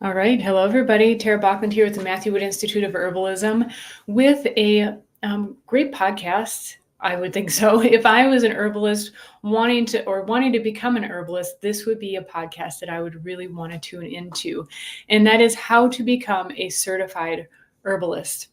All right. Hello, everybody. Tara Bachman here with the Matthew Wood Institute of Herbalism with a great podcast. I would think so. If I was an herbalist wanting to become an herbalist, this would be a podcast that I would really want to tune into. And that is how to become a certified herbalist.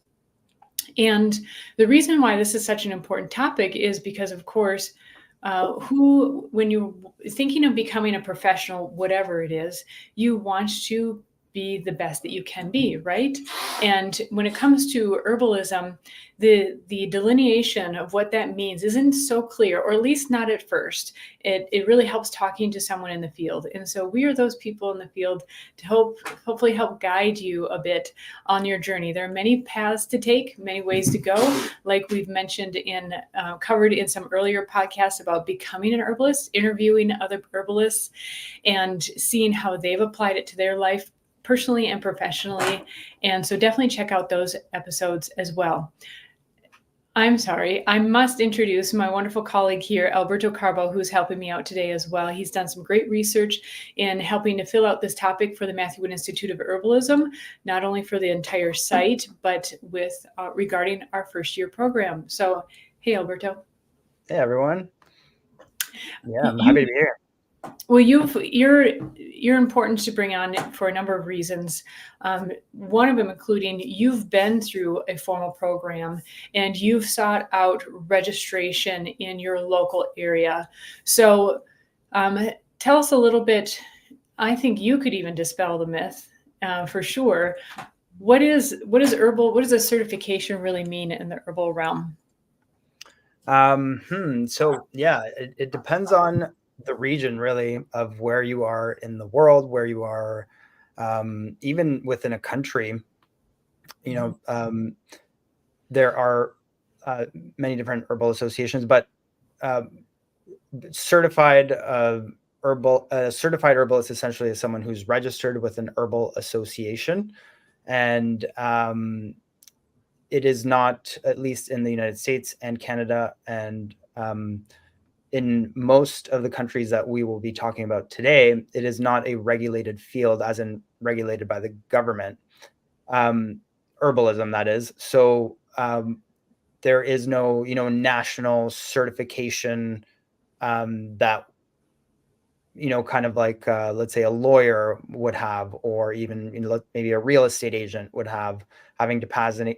And the reason why this is such an important topic is because, of course, when you're thinking of becoming a professional, whatever it is, you want to be the best that you can be, right? And when it comes to herbalism, the delineation of what that means isn't so clear, or at least not at first. It really helps talking to someone in the field. And so we are those people in the field to hopefully help guide you a bit on your journey. There are many paths to take, many ways to go, like we've mentioned covered in some earlier podcasts about becoming an herbalist, interviewing other herbalists, and seeing how they've applied it to their life personally and professionally. And so definitely check out those episodes as well. I'm sorry, I must introduce my wonderful colleague here, Alberto Carbo, who's helping me out today as well. He's done some great research in helping to fill out this topic for the Matthew Wood Institute of Herbalism, not only for the entire site, but regarding our first year program. So, hey, Alberto. Hey, everyone. Yeah, I'm happy to be here. Well, you're important to bring on for a number of reasons. One of them including you've been through a formal program and you've sought out registration in your local area. So tell us a little bit. I think you could even dispel the myth for sure. What does a certification really mean in the herbal realm? So yeah, it depends on the region really of where you are in the world, where you are, even within a country. You know, there are many different herbal associations, but certified herbalist essentially is someone who's registered with an herbal association, and it is not, at least in the United States and Canada, and in most of the countries that we will be talking about today, it is not a regulated field, as in regulated by the government. Herbalism, that is. So there is no, national certification that, kind of like, let's say a lawyer would have, or even, maybe a real estate agent would have, having to pass a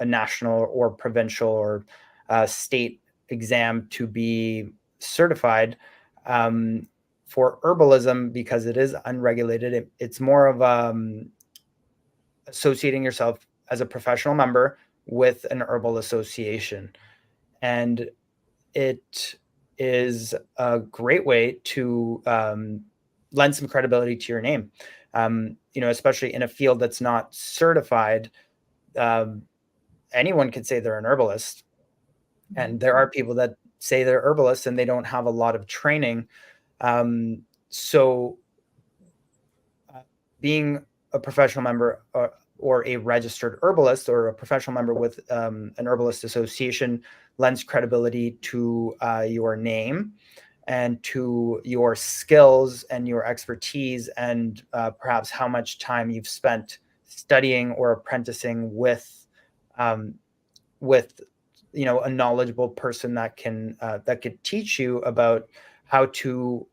national or provincial or state exam to be certified. For herbalism, because it is unregulated, it's more of associating yourself as a professional member with an herbal association. And it is a great way to lend some credibility to your name, especially in a field that's not certified. Anyone could say they're an herbalist. And there are people that say they're herbalists and they don't have a lot of training. So being a professional member or a registered herbalist or a professional member with an herbalist association lends credibility to your name and to your skills and your expertise, and perhaps how much time you've spent studying or apprenticing with a knowledgeable person that could teach you about how to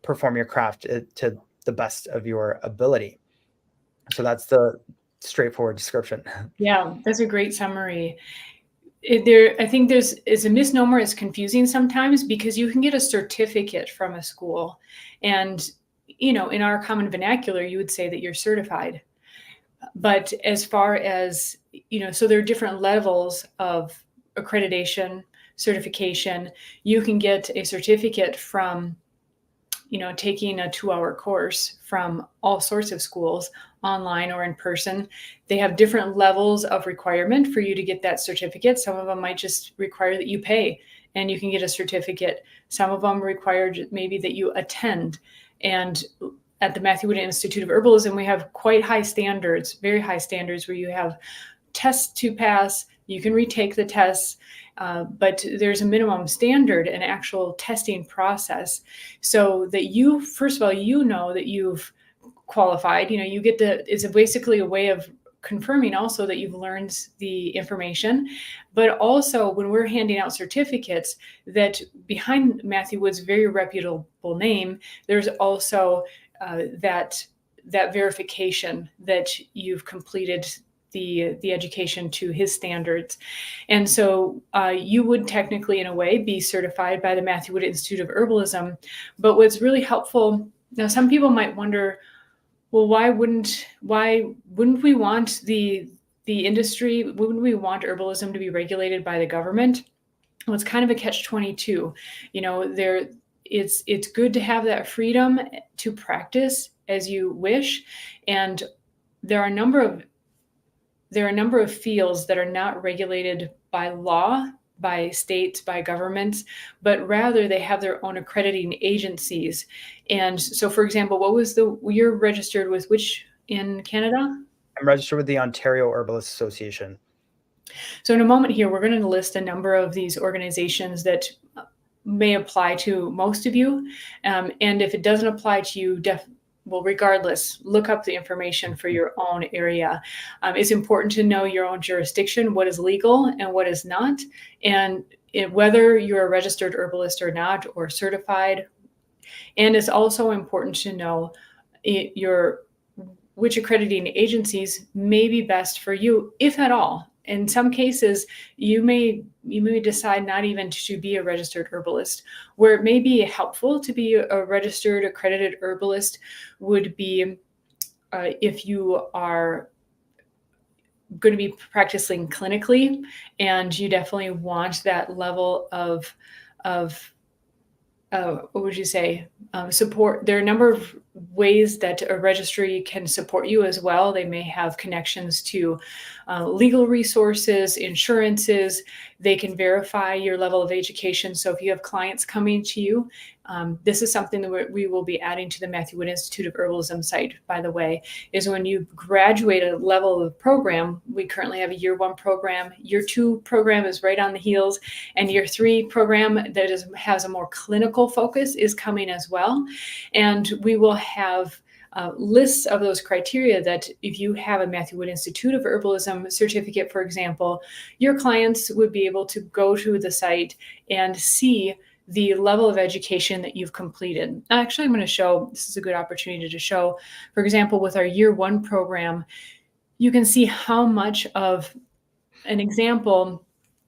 perform your craft to the best of your ability. So that's the straightforward description. Yeah, that's a great summary. I think it's a misnomer. It's confusing sometimes because you can get a certificate from a school, and in our common vernacular, you would say that you're certified. But as far as so there are different levels of accreditation, certification. You can get a certificate from taking a 2-hour course from all sorts of schools, online or in person. They have different levels of requirement for you to get that certificate. Some of them might just require that you pay and you can get a certificate. Some of them require maybe that you attend. And at the Matthew Wood Institute of Herbalism, we have quite high standards, very high standards, where you have tests to pass. You can retake the tests, but there's a minimum standard, an actual testing process, so that you, first of all, that you've qualified, you get it's basically a way of confirming also that you've learned the information. But also when we're handing out certificates, that behind Matthew Wood's very reputable name, there's also that verification that you've completed the education to his standards. And so you would technically, in a way, be certified by the Matthew Wood Institute of Herbalism. But what's really helpful, now some people might wonder, well, why wouldn't we want the industry, wouldn't we want herbalism to be regulated by the government? Well, it's kind of a catch-22. It's good to have that freedom to practice as you wish, and there are a number of fields that are not regulated by law, by states, by governments, but rather they have their own accrediting agencies. And so, for example, you're registered with which in Canada? I'm registered with the Ontario Herbalist Association. So in a moment here, we're going to list a number of these organizations that may apply to most of you. And if it doesn't apply to you, regardless, look up the information for your own area. It's important to know your own jurisdiction, what is legal and what is not, and whether you're a registered herbalist or not, or certified. And it's also important to know which accrediting agencies may be best for you, if at all. In some cases, you may decide not even to be a registered herbalist. Where it may be helpful to be a registered, accredited herbalist would be if you are going to be practicing clinically, and you definitely want that level of what would you say, support. There are a number of ways that a registry can support you as well. They may have connections to legal resources, insurances. They can verify your level of education. So if you have clients coming to you, this is something that we will be adding to the Matthew Wood Institute of Herbalism site, by the way, is when you graduate a level of program. We currently have a year 1 program. Year 2 program is right on the heels. And year 3 program that has a more clinical focus is coming as well. And we will have lists of those criteria that if you have a Matthew Wood Institute of Herbalism certificate, for example, your clients would be able to go to the site and see the level of education that you've completed. Actually, I'm going to show, this is a good opportunity to show, for example, with our year 1 program, you can see how much of an example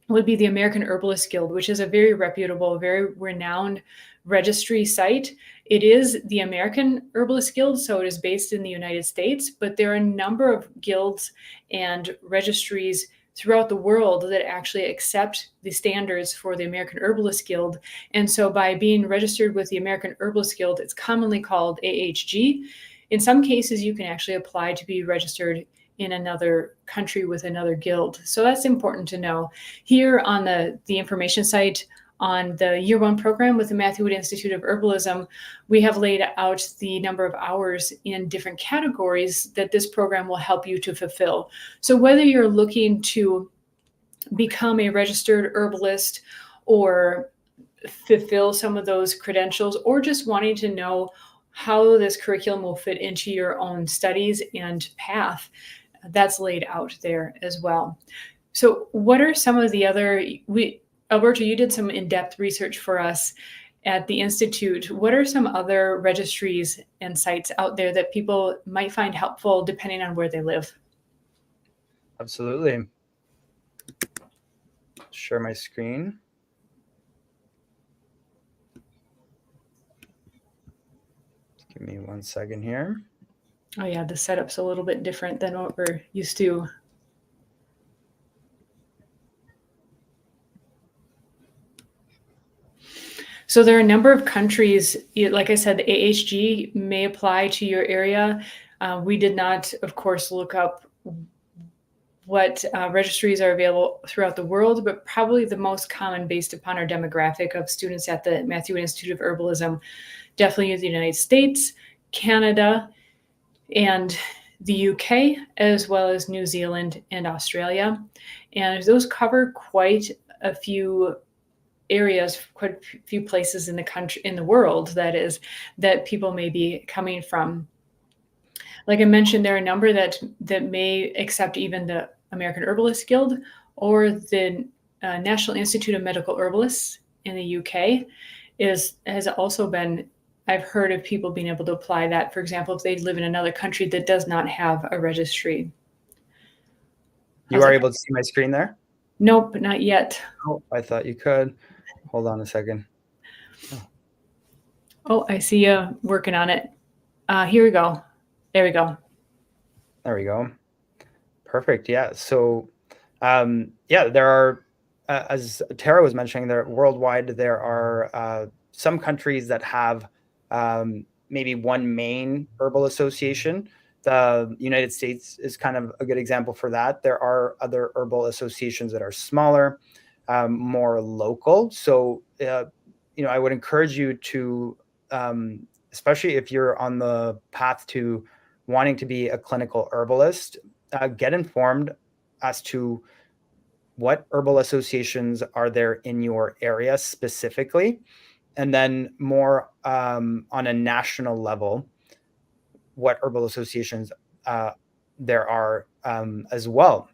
would be the American Herbalist Guild, which is a very reputable, very renowned registry site. It is the American Herbalist Guild, so it is based in the United States, but there are a number of guilds and registries throughout the world that actually accept the standards for the American Herbalist Guild. And so by being registered with the American Herbalist Guild, it's commonly called AHG. In some cases, you can actually apply to be registered in another country with another guild. So that's important to know. Here on the information site on the year 1 program with the Matthew Wood Institute of Herbalism, we have laid out the number of hours in different categories that this program will help you to fulfill. So whether you're looking to become a registered herbalist or fulfill some of those credentials, or just wanting to know how this curriculum will fit into your own studies and path, that's laid out there as well. So what are some of the other, Alberto, you did some in-depth research for us at the Institute. What are some other registries and sites out there that people might find helpful depending on where they live? Absolutely. Share my screen. Give me 1 second here. Oh yeah, the setup's a little bit different than what we're used to. So there are a number of countries, like I said, the AHG may apply to your area. We did not, of course, look up what registries are available throughout the world, but probably the most common based upon our demographic of students at the Matthew Wood Institute of Herbalism, definitely the United States, Canada, and the UK, as well as New Zealand and Australia. And those cover quite a few areas, quite a few places in the country, in the world, that is, that people may be coming from. Like I mentioned, there are a number that may accept even the American Herbalist Guild or the National Institute of Medical Herbalists in the UK has also been. I've heard of people being able to apply that. For example, if they live in another country that does not have a registry. You How's are that? able to see my screen there? Nope, not yet. Oh, I thought you could. Hold on a second. Oh, Oh, I see you working on it. Here we go. There we go. there we go. Perfect. Yeah. So, yeah, there are, as Tara was mentioning, there worldwide there are some countries that have maybe one main herbal association. The United States is kind of a good example for that. There are other herbal associations that are smaller, more local. So, I would encourage you to, especially if you're on the path to wanting to be a clinical herbalist, get informed as to what herbal associations are there in your area specifically, and then more on a national level, what herbal associations uh, there are as well.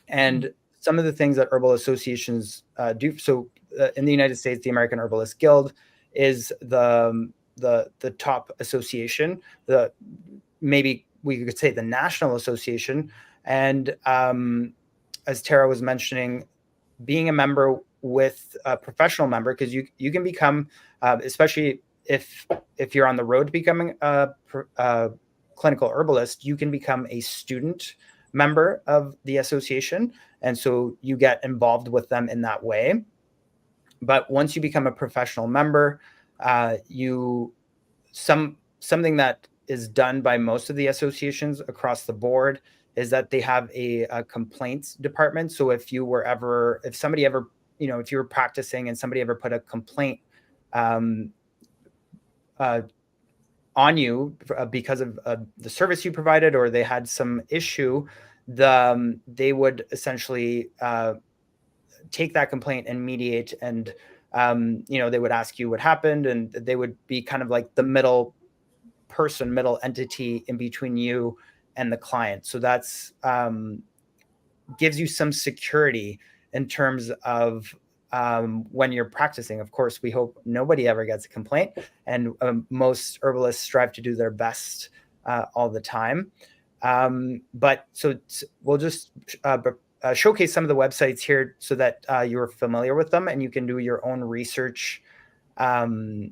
And some of the things that herbal associations do. So, in the United States, the American Herbalist Guild is the top association. The maybe we could say the national association. And as Tara was mentioning, being a member with a professional member, because you can become, especially if you're on the road to becoming a clinical herbalist, you can become a student member of the association, and so you get involved with them in that way. But once you become a professional member, you something that is done by most of the associations across the board is that they have a complaints department. So if somebody ever, if you were practicing and somebody ever put a complaint um, uh, on you because of the service you provided, or they had some issue, they would essentially take that complaint and mediate, and they would ask you what happened, and they would be kind of like the middle entity in between you and the client. So that's gives you some security in terms of when you're practicing. Of course, we hope nobody ever gets a complaint, and most herbalists strive to do their best all the time. But so we'll just showcase some of the websites here so that you're familiar with them and you can do your own research um,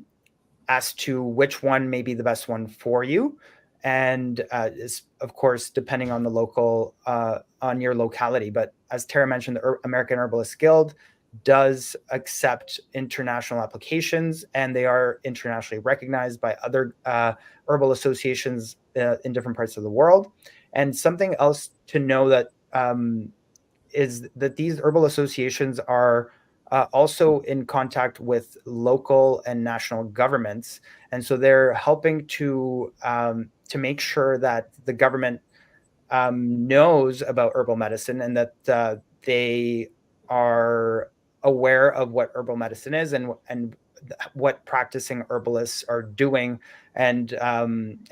as to which one may be the best one for you. And is of course depending on the on your locality. But as Tara mentioned, the American Herbalist Guild does accept international applications, and they are internationally recognized by other herbal associations in different parts of the world. And something else to know that is that these herbal associations are also in contact with local and national governments, and so they're helping to make sure that the government knows about herbal medicine, and that they are aware of what herbal medicine is, and what practicing herbalists are doing, and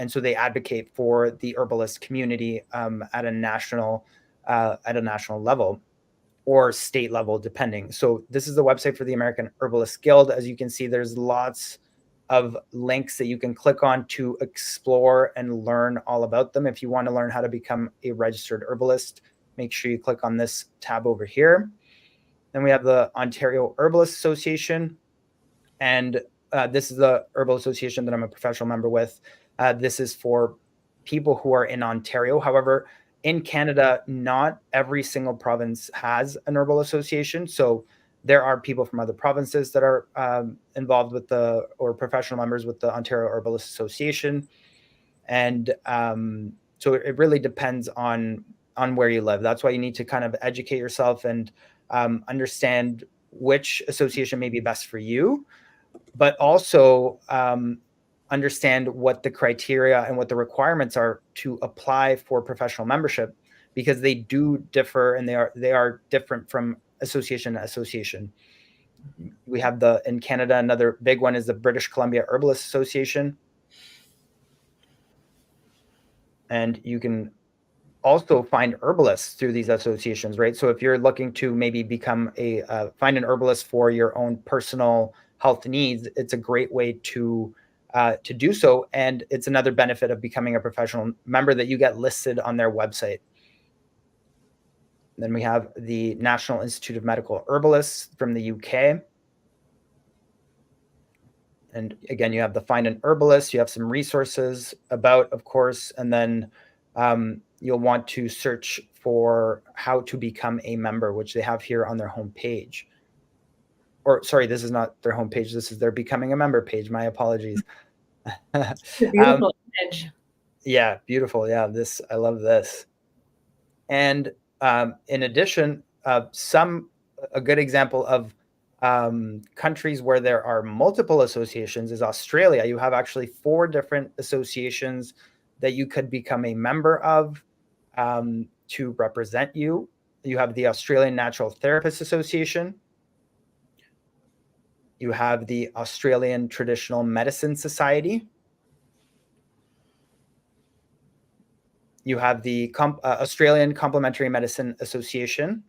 so they advocate for the herbalist community at a national level or state level, depending. So this is the website for the American Herbalist Guild. As you can see, there's lots of links that you can click on to explore and learn all about them. If you want to learn how to become a registered herbalist, make sure you click on this tab over here. Then we have the Ontario Herbalist Association, and this is the herbal association that I'm a professional member with. This is for people who are in Ontario. However, in Canada, not every single province has an herbal association. So there are people from other provinces that are involved with or professional members with the Ontario Herbalist Association. And so it really depends on where you live. That's why you need to kind of educate yourself and understand which association may be best for you, but also understand what the criteria and what the requirements are to apply for professional membership, because they do differ, and they are different from association to association. We have in Canada, another big one is the British Columbia Herbalist Association. And you can also find herbalists through these associations, right? So if you're looking to maybe become find an herbalist for your own personal health needs, it's a great way to do so. And it's another benefit of becoming a professional member that you get listed on their website. Then we have the National Institute of Medical Herbalists from the UK. And again, you have the Find an Herbalist, you have some resources about, of course, and then you'll want to search for how to become a member, which they have here on their homepage. Or sorry, this is not their homepage. This is their becoming a member page. My apologies. Beautiful image. Yeah, beautiful. Yeah, I love this. And in addition, a good example of countries where there are multiple associations is Australia. You have actually 4 different associations that you could become a member of to represent you. You have the Australian Natural Therapists Association. You have the Australian Traditional Medicine Society. You have the Australian Complementary Medicine Association,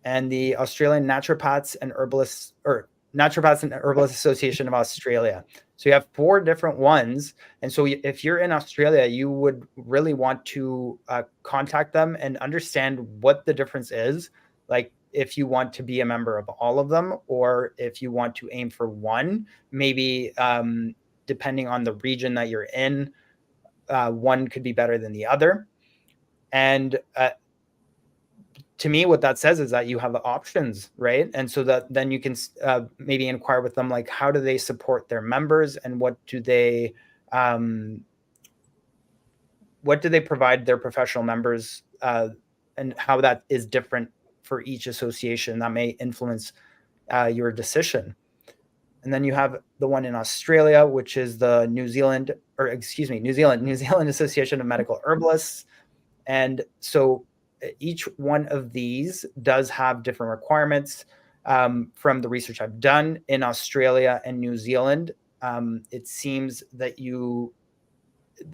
and the Australian Naturopaths and Herbalists, or Naturopaths and Herbalists Association of Australia. So you have 4 different ones. And so if you're in Australia, you would really want to contact them and understand what the difference is. Like if you want to be a member of all of them, or if you want to aim for one, maybe depending on the region that you're in, one could be better than the other. And to me, what that says is that you have options, right? And so that then you can maybe inquire with them, like, how do they support their members, and what do they provide their professional members, and how that is different for each association that may influence your decision. And then you have the one in Australia, which is the New Zealand Association of Medical Herbalists. And so each one of these does have different requirements. From the research I've done in Australia and New Zealand, it seems that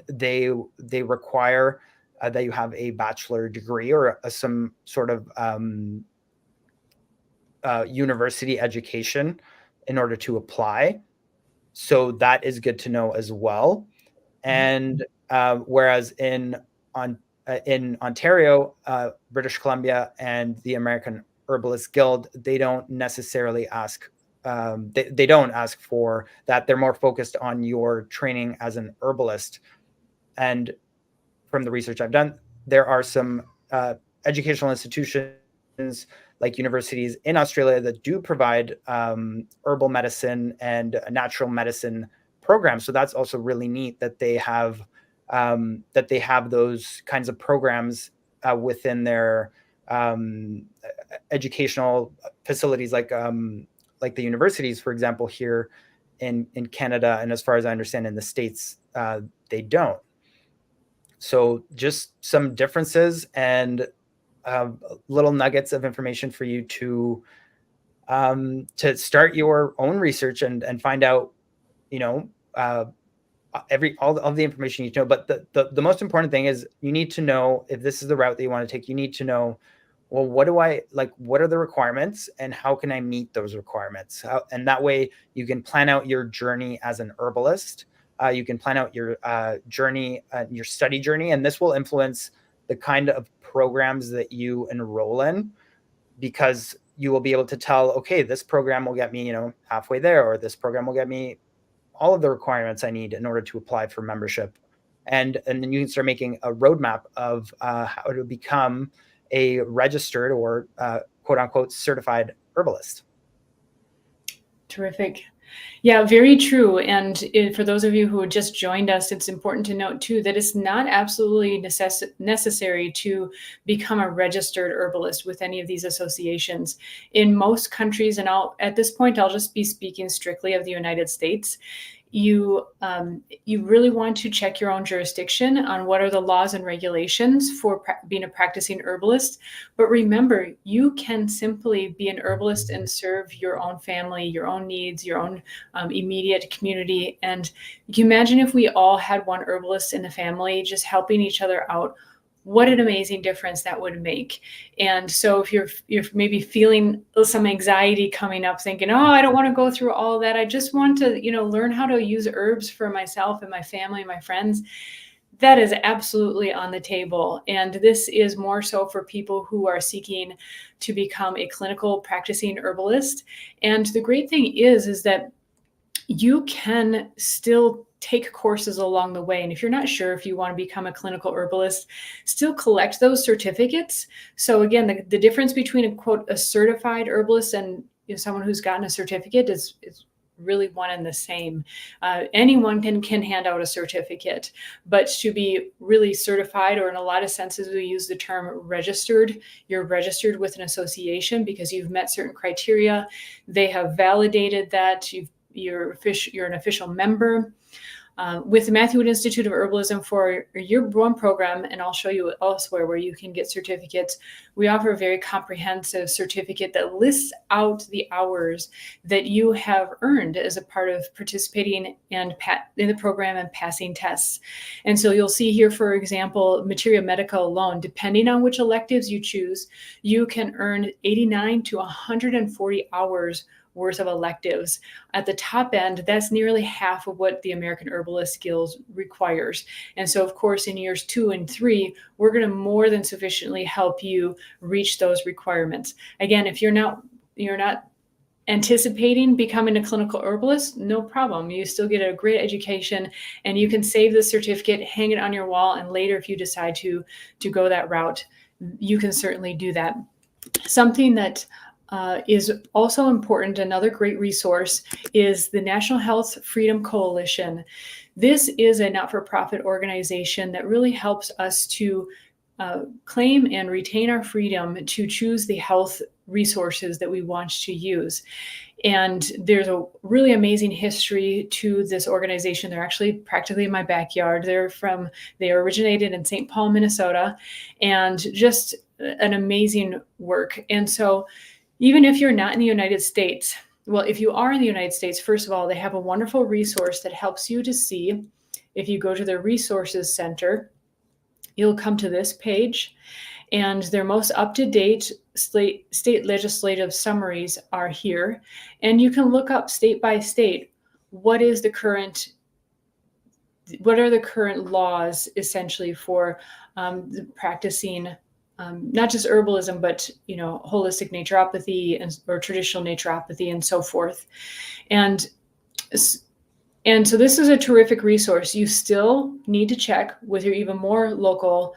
they require that you have a bachelor degree or some sort of university education in order to apply. So that is good to know as well. And whereas in Ontario, British Columbia, and the American Herbalist Guild, they don't necessarily ask. They don't ask for that. They're more focused on your training as an herbalist. And from the research I've done, there are some educational institutions like universities in Australia that do provide herbal medicine and natural medicine programs. So that's also really neat that they have those kinds of programs within their educational facilities, like the universities, for example, here in Canada, and as far as I understand, in the States, they don't. So just some differences and little nuggets of information for you to start your own research and find out, all of the information you need to know. But the most important thing is you need to know, if this is the route that you want to take, you need to know, well, what are the requirements, and how can I meet those requirements? And that way you can plan out your journey as an herbalist. You can plan out your journey, your study journey, and this will influence the kind of programs that you enroll in, because you will be able to tell, okay, this program will get me, halfway there, or this program will get me all of the requirements I need in order to apply for membership. And then you can start making a roadmap of how to become a registered or quote unquote certified herbalist. Terrific. Yeah, very true. And for those of you who just joined us, it's important to note too that it's not absolutely necessary to become a registered herbalist with any of these associations. In most countries, and at this point, I'll just be speaking strictly of the United States, you really want to check your own jurisdiction on what are the laws and regulations for being a practicing herbalist. But remember, you can simply be an herbalist and serve your own family, your own needs, your own immediate community. And you can imagine if we all had one herbalist in the family, just helping each other out, what an amazing difference that would make. And so if you're maybe feeling some anxiety coming up, thinking, oh, I don't want to go through all that, I just want to, learn how to use herbs for myself and my family and my friends, that is absolutely on the table. And this is more so for people who are seeking to become a clinical practicing herbalist. And the great thing is that you can still take courses along the way. And if you're not sure if you want to become a clinical herbalist, still collect those certificates. So again, the difference between a certified herbalist and someone who's gotten a certificate is really one and the same. Anyone can hand out a certificate, but to be really certified, or in a lot of senses we use the term registered, you're registered with an association because you've met certain criteria. They have validated that you're an official member. With the Matthew Wood Institute of Herbalism for your one program, and I'll show you elsewhere where you can get certificates, we offer a very comprehensive certificate that lists out the hours that you have earned as a part of participating in the program and passing tests. And so you'll see here, for example, materia medica alone, depending on which electives you choose, you can earn 89 to 140 hours worth of electives. At the top end, that's nearly half of what the American Herbalist Guild requires. And so, of course, in years 2 and 3, we're going to more than sufficiently help you reach those requirements. Again, if you're not anticipating becoming a clinical herbalist, no problem. You still get a great education, and you can save the certificate, hang it on your wall, and later, if you decide to go that route, you can certainly do that. Something that is also important, another great resource, is the National Health Freedom Coalition. This is a not-for-profit organization that really helps us to claim and retain our freedom to choose the health resources that we want to use. And there's a really amazing history to this organization. They're actually practically in my backyard. They originated in St. Paul, Minnesota, and just an amazing work. And so even if you're not in the United States, well, if you are in the United States, first of all, they have a wonderful resource that helps you to see. If you go to the Resources Center, you'll come to this page, and their most up-to-date state legislative summaries are here. And you can look up state by state, what are the current laws essentially for practicing not just herbalism, but holistic naturopathy or traditional naturopathy and so forth. And so this is a terrific resource. You still need to check with your even more local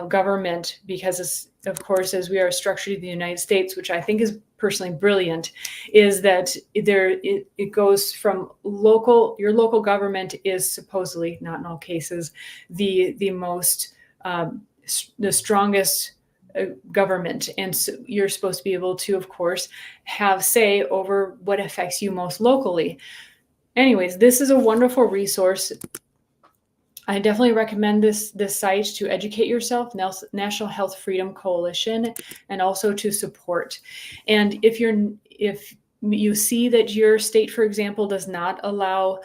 government, because of course, as we are structured in the United States, which I think is personally brilliant, is that it goes from your local government is supposedly, not in all cases, the most the strongest government. And so you're supposed to be able to, of course, have say over what affects you most locally. Anyways, this is a wonderful resource. I definitely recommend this site to educate yourself, National Health Freedom Coalition, and also to support. And if you see that your state, for example, does not allow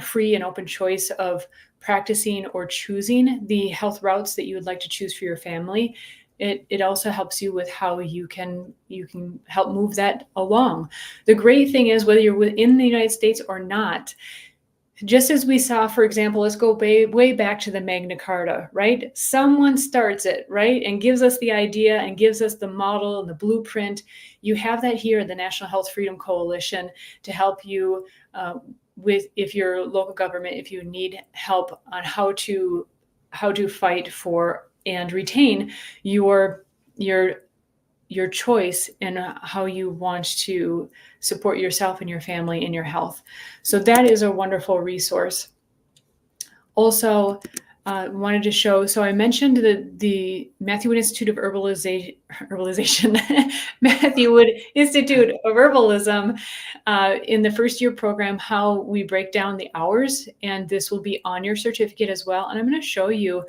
free and open choice of practicing or choosing the health routes that you would like to choose for your family, it also helps you with how you can help move that along. The great thing is, whether you're within the United States or not, just as we saw, for example, let's go way back to the Magna Carta, right? Someone starts it, right, and gives us the idea and gives us the model and the blueprint. You have that here at the National Health Freedom Coalition to help you if your local government, if you need help on how to fight for and retain your choice and how you want to support yourself and your family in your health. So that is a wonderful resource. Also, wanted to show. So I mentioned the Matthew Wood Institute of Herbalization, Matthew Wood Institute of Herbalism, in the first year program, how we break down the hours, and this will be on your certificate as well. And I'm going to show you.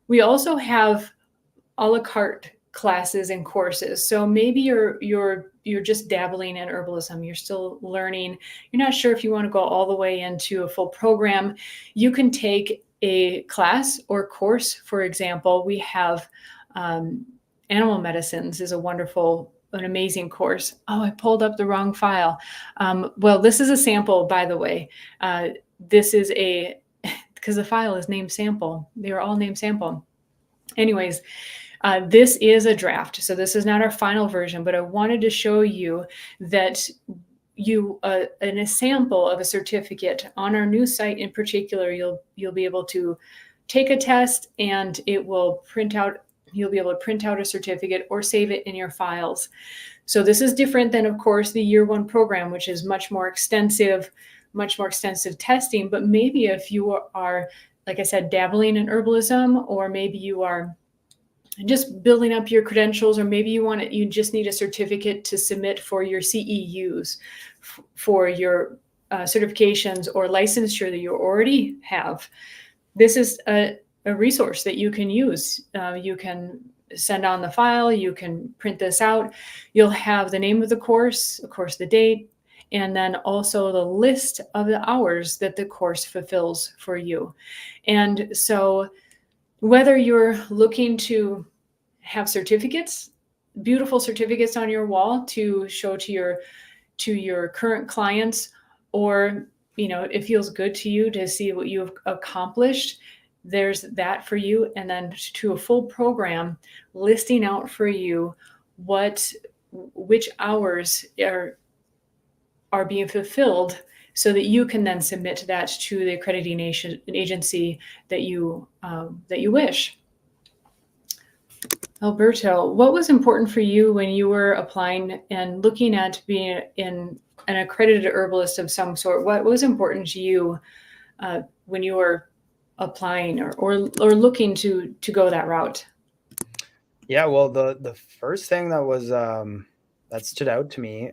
We also have a la carte classes and courses. So maybe you're just dabbling in herbalism. You're still learning. You're not sure if you want to go all the way into a full program. You can take a class or course. For example, we have animal medicines is a wonderful, an amazing course. Oh, I pulled up the wrong file. Well, this is a sample, by the way. This is a, because the file is named sample. They are all named sample. Anyways, this is a draft, so this is not our final version, but I wanted to show you that you in a sample of a certificate on our new site in particular, you'll be able to take a test and it will print out. You'll be able to print out a certificate or save it in your files. So this is different than, of course, the year one program, which is much more extensive testing. But maybe if you are, like I said, dabbling in herbalism, or maybe you are just building up your credentials, or maybe you just need a certificate to submit for your CEUs, for your certifications or licensure that you already have. This is a resource that you can use. You can send on the file, you can print this out. You'll have the name of the course, of course, the date, and then also the list of the hours that the course fulfills for you. And so whether you're looking to have certificates, beautiful certificates on your wall to show to your current clients, or it feels good to you to see what you've accomplished, there's that for you. And then to a full program listing out for you which hours are being fulfilled, so that you can then submit that to the accrediting agency that you wish. Alberto, what was important for you when you were applying and looking at being an accredited herbalist of some sort? What was important to you when you were applying or looking to go that route? Yeah, well, the first thing that was that stood out to me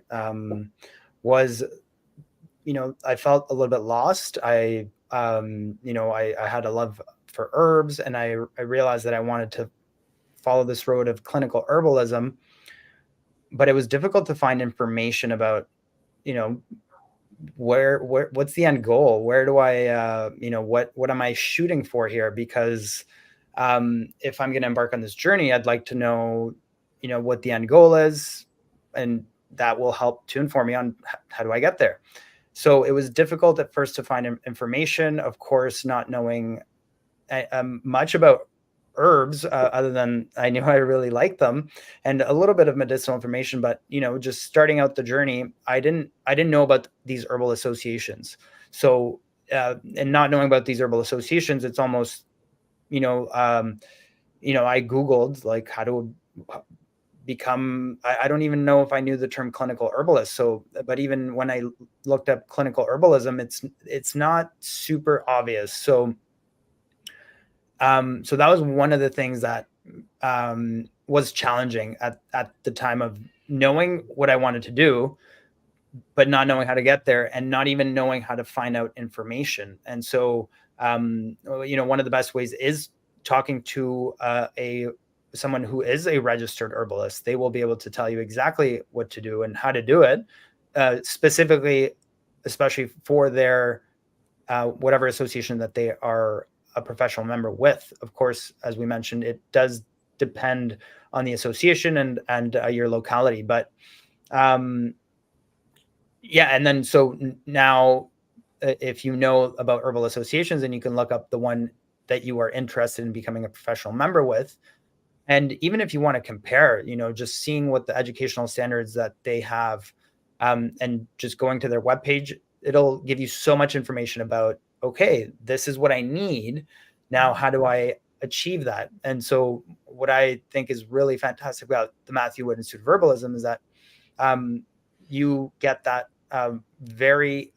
was, I felt a little bit lost. I had a love for herbs, and I realized that I wanted to follow this road of clinical herbalism, but it was difficult to find information about, what's the end goal? Where do I, what am I shooting for here? Because if I'm going to embark on this journey, I'd like to know, what the end goal is, and that will help to inform me on how do I get there. So it was difficult at first to find information, of course, not knowing much about herbs, other than I knew I really liked them, and a little bit of medicinal information. But just starting out the journey, I didn't know about these herbal associations. So and not knowing about these herbal associations, it's almost I Googled like how to become, I don't even know if I knew the term clinical herbalist. So, but even when I looked up clinical herbalism, it's not super obvious. So so that was one of the things that was challenging at the time of knowing what I wanted to do, but not knowing how to get there, and not even knowing how to find out information. And so, one of the best ways is talking to someone who is a registered herbalist. They will be able to tell you exactly what to do and how to do it, specifically, especially for their whatever association that they are a professional member with. Of course, as we mentioned, it does depend on the association and your locality. But yeah, and then so now, if you know about herbal associations, then you can look up the one that you are interested in becoming a professional member with. And even if you want to compare, just seeing what the educational standards that they have, and just going to their webpage, it'll give you so much information about, okay, this is what I need. Now, how do I achieve that? And so what I think is really fantastic about the Matthew Wood Institute of Herbalism is that you get that very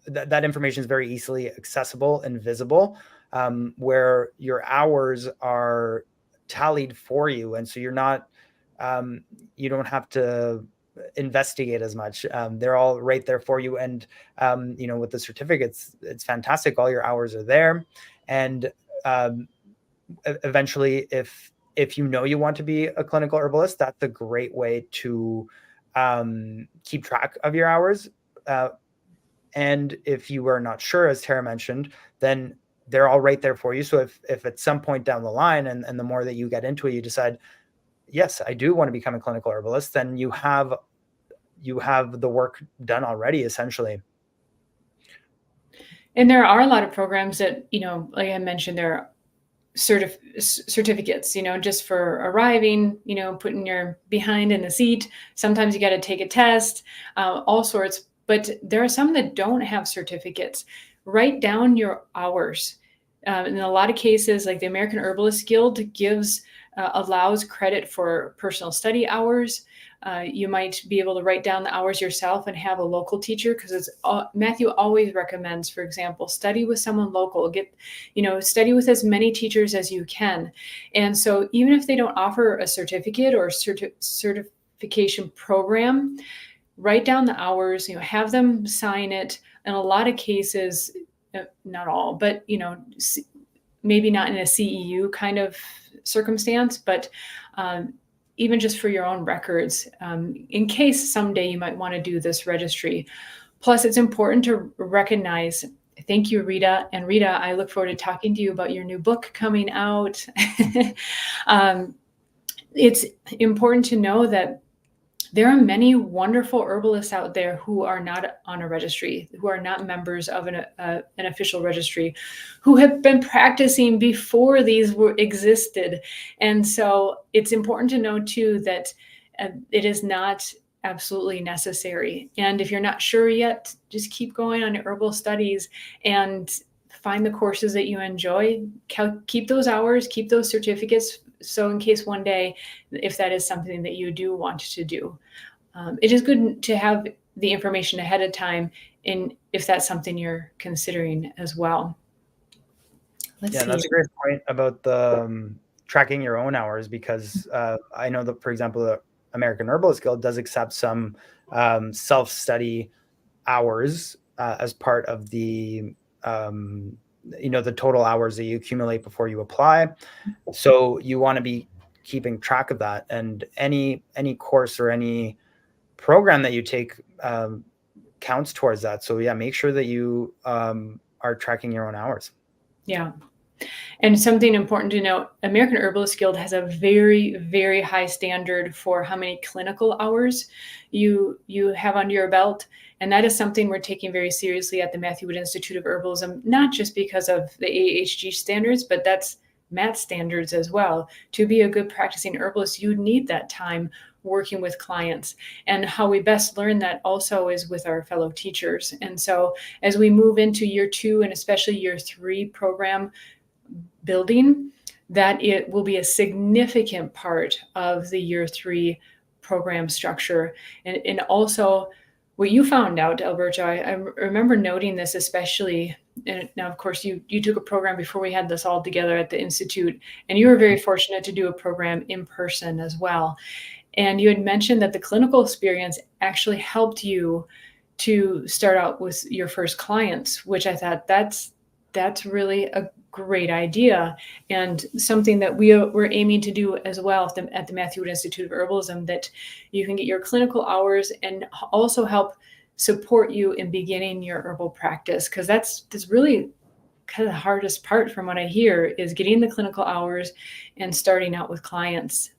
that information is very easily accessible and visible, where your hours are tallied for you, and so you don't have to investigate as much. They're all right there for you, and with the certificates, it's fantastic. All your hours are there, and um, eventually, if you want to be a clinical herbalist, that's a great way to keep track of your hours. Uh, and if you are not sure, as Tara mentioned, then they're all right there for you. So if at some point down the line, and the more that you get into it, you decide, yes, I do want to become a clinical herbalist, then you have the work done already, essentially. And there are a lot of programs that, like I mentioned, there are certificates, just for arriving, putting your behind in the seat. Sometimes you got to take a test, all sorts. But there are some that don't have certificates. Write down your hours. In a lot of cases, like the American Herbalist Guild allows credit for personal study hours. You might be able to write down the hours yourself and have a local teacher, because Matthew always recommends, for example, study with someone local. Study with as many teachers as you can. And so even if they don't offer a certificate or certification program, write down the hours, have them sign it. In a lot of cases, not all, but, maybe not in a CEU kind of circumstance, but even just for your own records, in case someday you might want to do this registry. Plus, it's important to recognize. Thank you, Rita. And Rita, I look forward to talking to you about your new book coming out. It's important to know that there are many wonderful herbalists out there who are not on a registry, who are not members of an official registry, who have been practicing before these existed. And so it's important to know, too, that it is not absolutely necessary. And if you're not sure yet, just keep going on your herbal studies and find the courses that you enjoy. Keep those hours, keep those certificates, so in case one day, if that is something that you do want to do, it is good to have the information ahead of time, and if that's something you're considering as well. Let's see. That's a great point about the tracking your own hours, because I know that, for example, the American Herbalist Guild does accept some self-study hours as part of the the total hours that you accumulate before you apply. So you want to be keeping track of that, and any course or any program that you take counts towards that. So yeah, make sure that you are tracking your own hours. Yeah. And something important to note, American Herbalist Guild has a very, very high standard for how many clinical hours you have under your belt. And that is something we're taking very seriously at the Matthew Wood Institute of Herbalism, not just because of the AHG standards, but that's MAT standards as well. To be a good practicing herbalist, you need that time working with clients. And how we best learn that also is with our fellow teachers. And so as we move into year 2 and especially year 3 program building, that it will be a significant part of the year 3 program structure. And also what you found out, Alberto, I remember noting this especially. And now, of course, you took a program before we had this all together at the Institute, and you were very fortunate to do a program in person as well. And you had mentioned that the clinical experience actually helped you to start out with your first clients, which I thought that's really a great idea, and something that we're aiming to do as well at the Matthew Wood Institute of Herbalism, that you can get your clinical hours and also help support you in beginning your herbal practice, because that's really kind of the hardest part from what I hear, is getting the clinical hours and starting out with clients.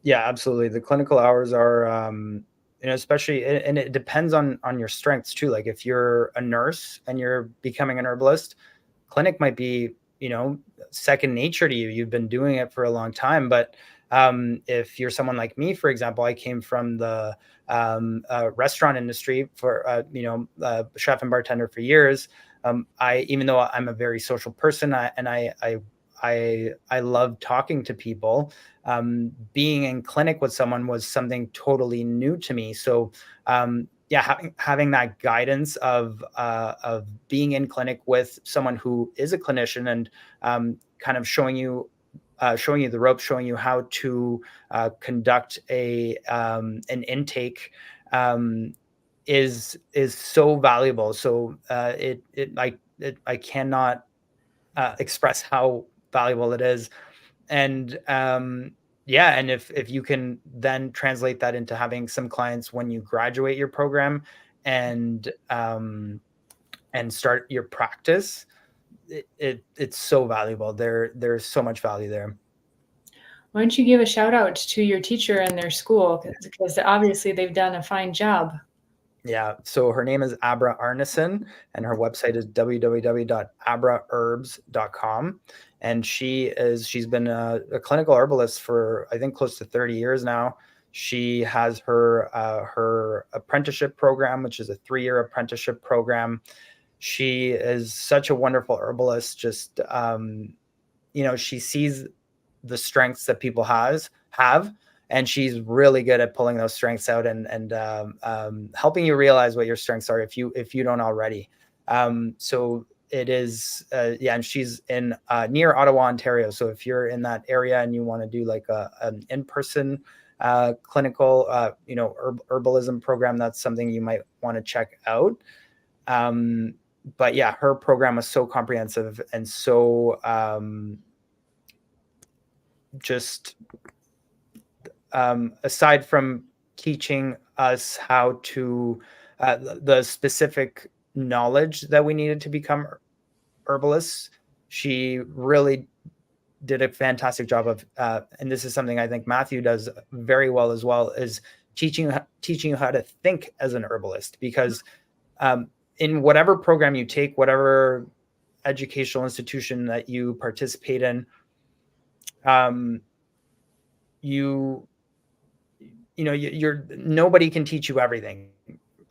Yeah, absolutely. The clinical hours are especially, and it depends on your strengths too. Like if you're a nurse and you're becoming an herbalist, clinic might be, second nature to you. You've been doing it for a long time. But if you're someone like me, for example, I came from the restaurant industry for, chef and bartender for years. Even though I'm a very social person, I love talking to people. Being in clinic with someone was something totally new to me. So having that guidance of being in clinic with someone who is a clinician, and kind of showing you the ropes, showing you how to conduct an intake, is so valuable. So I cannot express how valuable it is. And yeah, and if you can then translate that into having some clients when you graduate your program, and start your practice, it's so valuable. There's so much value there. Why don't you give a shout out to your teacher and their school, because obviously they've done a fine job. Yeah, so her name is Abra Arneson, and her website is www.abraherbs.com. And she's been a clinical herbalist for, I think, close to 30 years now. She has her apprenticeship program, which is a 3-year apprenticeship program. She is such a wonderful herbalist. Just she sees the strengths that people have, and she's really good at pulling those strengths out, and helping you realize what your strengths are if you don't already. So it is, yeah, and she's in near Ottawa, Ontario. So if you're in that area and you want to do like an in-person clinical herbalism program, that's something you might want to check out. But yeah, her program was so comprehensive and so just aside from teaching us how to the specific knowledge that we needed to become herbalists, she really did a fantastic job of, and this is something I think Matthew does very well as well, is teaching you how to think as an herbalist. Because in whatever program you take, whatever educational institution that you participate in, you're nobody can teach you everything,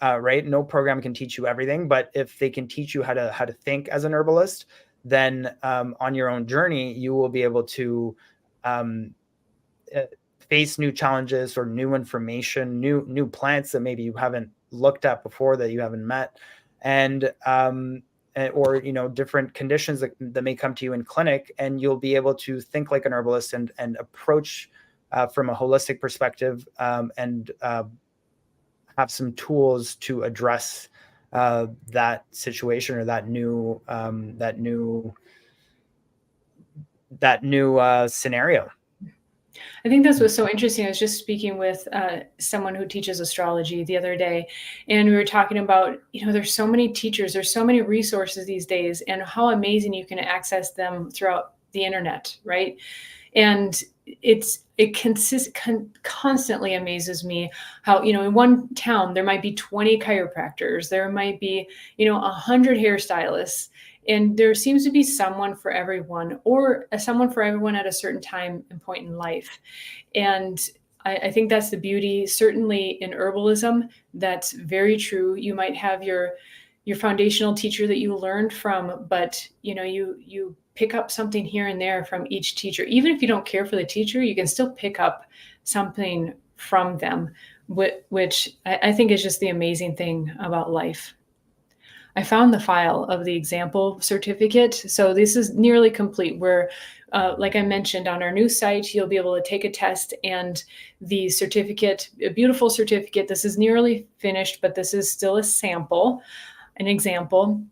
right? No program can teach you everything, but if they can teach you how to think as an herbalist, then on your own journey, you will be able to face new challenges or new information, new plants that maybe you haven't looked at before, that you haven't met, and or different conditions that may come to you in clinic, and you'll be able to think like an herbalist and approach from a holistic perspective, and have some tools to address that situation, or that new scenario. I think that's what's so interesting. I was just speaking with someone who teaches astrology the other day, and we were talking about, there's so many teachers, there's so many resources these days, and how amazing you can access them throughout the internet, right? And it constantly amazes me how, in one town, there might be 20 chiropractors, there might be, 100 hairstylists, and there seems to be someone for everyone, or someone for everyone at a certain time and point in life. And I think that's the beauty, certainly in herbalism. That's very true. You might have your foundational teacher that you learned from, but you pick up something here and there from each teacher. Even if you don't care for the teacher, you can still pick up something from them, which I think is just the amazing thing about life. I found the file of the example certificate. So this is nearly complete, where, like I mentioned, on our new site, you'll be able to take a test, and the certificate, a beautiful certificate. This is nearly finished, but this is still a sample, an example,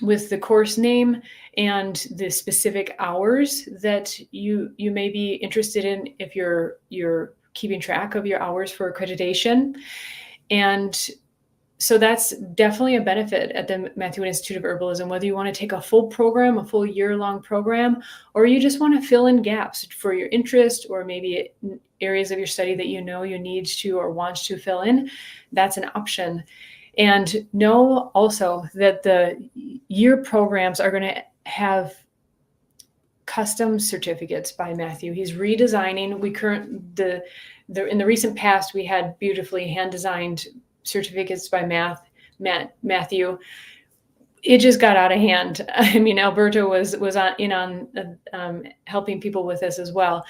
with the course name and the specific hours that you may be interested in, if you're keeping track of your hours for accreditation. And so that's definitely a benefit at the Matthew Wood Institute of Herbalism, whether you want to take a full program, a full year-long program, or you just want to fill in gaps for your interest, or maybe areas of your study that you need to or want to fill in. That's an option. And know also that the year programs are going to have custom certificates by Matthew. He's redesigning. In the recent past, we had beautifully hand-designed certificates by Matthew. It just got out of hand. I mean, Alberto was on helping people with this as well.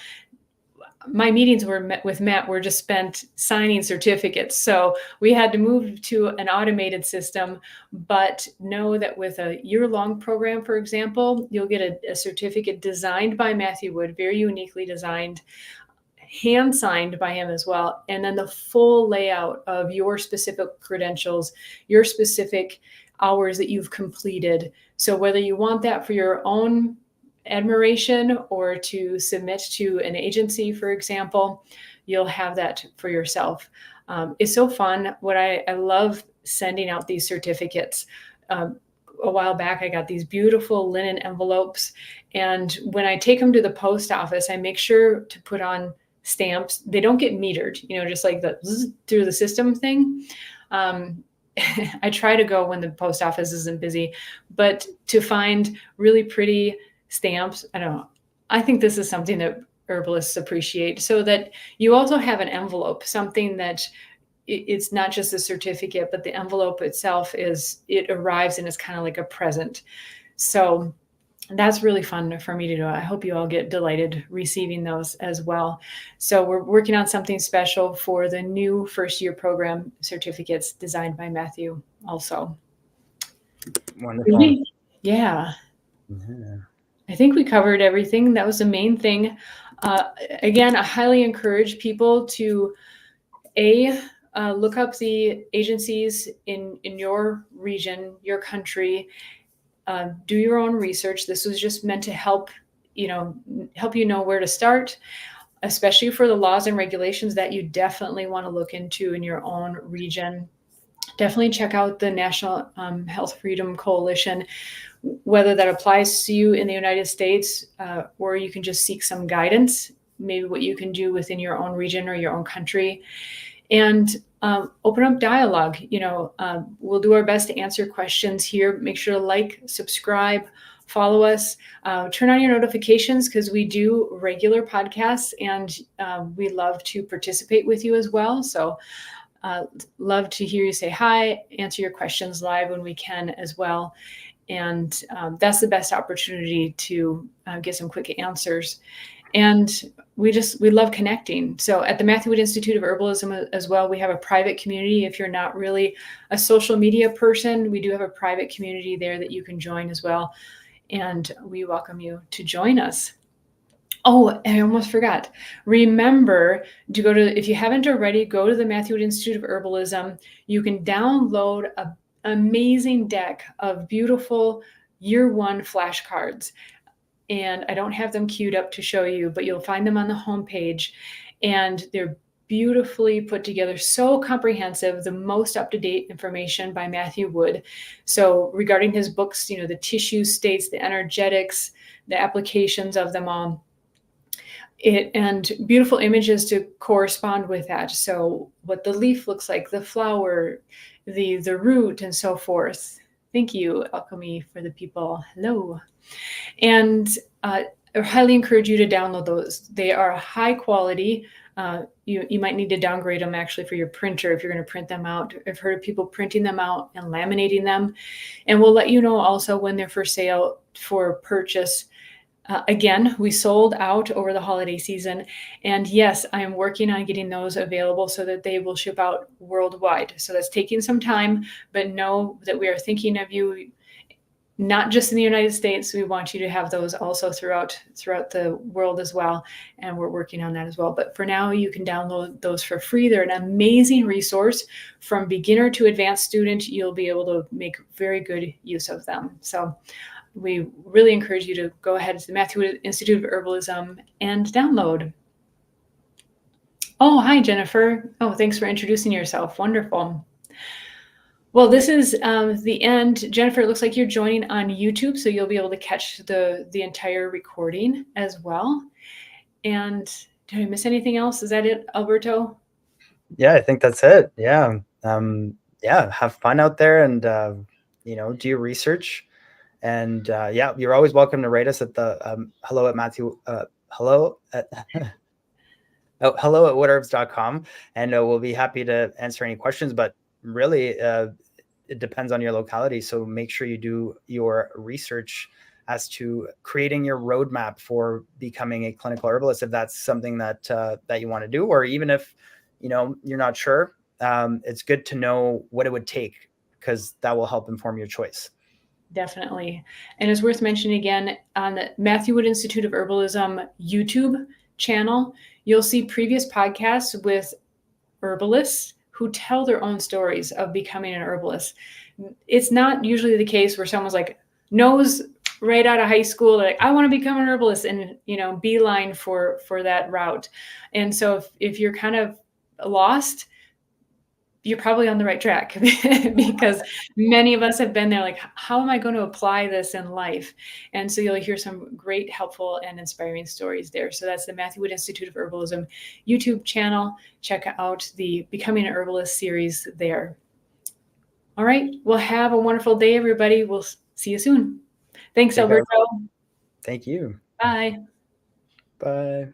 my meetings with Matt were just spent signing certificates. So we had to move to an automated system, but know that with a year-long program, for example, you'll get a certificate designed by Matthew Wood, very uniquely designed, hand signed by him as well. And then the full layout of your specific credentials, your specific hours that you've completed. So whether you want that for your own admiration or to submit to an agency, for example, you'll have that for yourself. It's so fun. What I love sending out these certificates. A while back, I got these beautiful linen envelopes. And when I take them to the post office, I make sure to put on stamps. They don't get metered, just like the through the system thing. I try to go when the post office isn't busy, but to find really pretty stamps, I don't know. I think this is something that herbalists appreciate, so that you also have an envelope, something that it's not just a certificate, but the envelope itself it arrives and it's kind of like a present. So that's really fun for me to do. I hope you all get delighted receiving those as well. So we're working on something special for the new first year program certificates designed by Matthew also. Wonderful. Yeah. Yeah. I think we covered everything. That was the main thing. Again, I highly encourage people to look up the agencies in your region, your country. Do your own research. This was just meant to help you know where to start, especially for the laws and regulations that you definitely want to look into in your own region. Definitely check out the National Health Freedom Coalition, whether that applies to you in the United States, or you can just seek some guidance, maybe what you can do within your own region or your own country. And open up dialogue. We'll do our best to answer questions here. Make sure to like, subscribe, follow us, turn on your notifications, because we do regular podcasts, and we love to participate with you as well. So love to hear you say hi, answer your questions live when we can as well. And that's the best opportunity to get some quick answers. And we love connecting. So at the Matthew Wood Institute of Herbalism as well, we have a private community. If you're not really a social media person, we do have a private community there that you can join as well. And we welcome you to join us. Oh, I almost forgot. Remember to if you haven't already, go to the Matthew Wood Institute of Herbalism. You can download an amazing deck of beautiful year one flashcards. And I don't have them queued up to show you, but you'll find them on the homepage. And they're beautifully put together, so comprehensive, the most up-to-date information by Matthew Wood. So regarding his books, the tissue states, the energetics, the applications of them all. And beautiful images to correspond with that. So what the leaf looks like, the flower, the root, and so forth. Thank you, Alchemy for the People. Hello. And I highly encourage you to download those. They are high quality. You might need to downgrade them actually for your printer if you're going to print them out. I've heard of people printing them out and laminating them. And we'll let you know also when they're for sale for purchase. Again, we sold out over the holiday season. And yes, I am working on getting those available so that they will ship out worldwide. So that's taking some time, but know that we are thinking of you, not just in the United States. We want you to have those also throughout the world as well. And we're working on that as well. But for now, you can download those for free. They're an amazing resource. From beginner to advanced student, you'll be able to make very good use of them. So we really encourage you to go ahead to the Matthew Wood Institute of Herbalism and download. Oh, hi, Jennifer. Oh, thanks for introducing yourself. Wonderful. Well, this is the end. Jennifer, it looks like you're joining on YouTube, so you'll be able to catch the entire recording as well. And did I miss anything else? Is that it, Alberto? Yeah, I think that's it. Yeah. Have fun out there and, do your research. And you're always welcome to rate us at the hello at wootherbs.com, and we'll be happy to answer any questions. But really, it depends on your locality, so make sure you do your research as to creating your roadmap for becoming a clinical herbalist, if that's something that that you want to do, or even if you're not sure. It's good to know what it would take, because that will help inform your choice. Definitely. And it's worth mentioning again, on the Matthew Wood Institute of Herbalism YouTube channel, you'll see previous podcasts with herbalists who tell their own stories of becoming an herbalist. It's not usually the case where someone's like knows right out of high school, like, I want to become an herbalist, and beeline for that route. And so if you're kind of lost, you're probably on the right track because many of us have been there, like, how am I going to apply this in life? And so you'll hear some great, helpful, and inspiring stories there. So that's the Matthew Wood Institute of Herbalism YouTube channel. Check out the Becoming an Herbalist series there. All right. Well, have a wonderful day, everybody. We'll see you soon. Thanks, Alberto. Thank you. Bye. Bye.